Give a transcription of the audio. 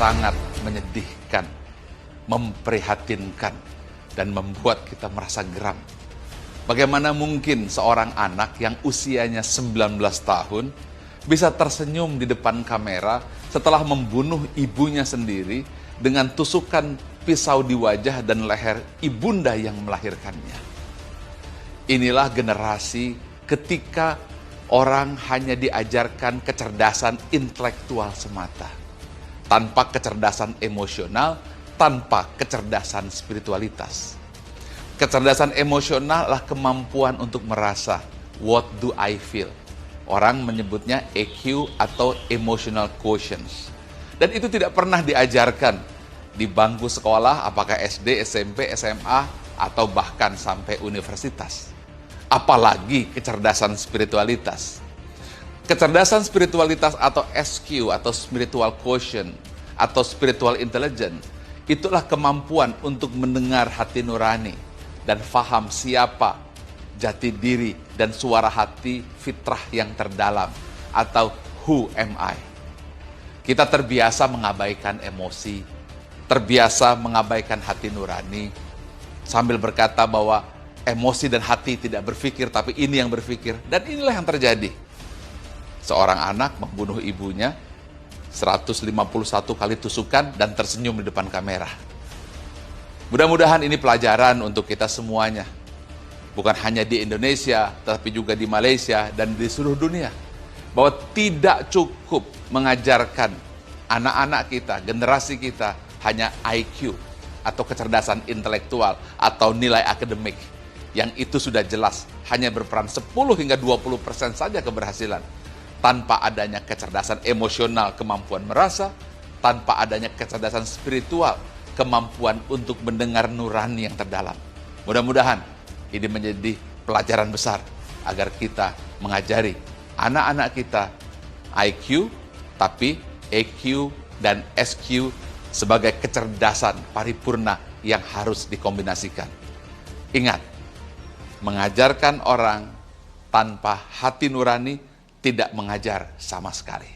sangat menyedihkan, memprihatinkan, dan membuat kita merasa geram. Bagaimana mungkin seorang anak yang usianya 19 tahun bisa tersenyum di depan kamera setelah membunuh ibunya sendiri dengan tusukan pisau di wajah dan leher ibunda yang melahirkannya. Inilah generasi ketika orang hanya diajarkan kecerdasan intelektual semata, tanpa kecerdasan emosional, tanpa kecerdasan spiritualitas. Kecerdasan emosional adalah kemampuan untuk merasa, what do I feel? Orang menyebutnya EQ atau emotional quotient. Dan itu tidak pernah diajarkan di bangku sekolah, apakah SD, SMP, SMA, atau bahkan sampai universitas. Apalagi kecerdasan spiritualitas. Kecerdasan spiritualitas atau SQ atau spiritual quotient atau spiritual intelligence, itulah kemampuan untuk mendengar hati nurani dan faham siapa jati diri dan suara hati fitrah yang terdalam atau who am I. Kita terbiasa mengabaikan emosi, terbiasa mengabaikan hati nurani, sambil berkata bahwa emosi dan hati tidak berpikir, tapi ini yang berpikir. Dan inilah yang terjadi. Seorang anak membunuh ibunya, 151 kali tusukan, dan tersenyum di depan kamera. Mudah-mudahan ini pelajaran untuk kita semuanya. Bukan hanya di Indonesia, tetapi juga di Malaysia dan di seluruh dunia. Bahwa tidak cukup mengajarkan anak-anak kita, generasi kita, hanya IQ atau kecerdasan intelektual atau nilai akademik. Yang itu sudah jelas hanya berperan 10 hingga 20% saja keberhasilan. Tanpa adanya kecerdasan emosional, kemampuan merasa, tanpa adanya kecerdasan spiritual, kemampuan untuk mendengar nurani yang terdalam. Mudah-mudahan ini menjadi pelajaran besar agar kita mengajari anak-anak kita IQ, tapi EQ dan SQ sebagai kecerdasan paripurna yang harus dikombinasikan. Ingat, mengajarkan orang tanpa hati nurani tidak mengajar sama sekali.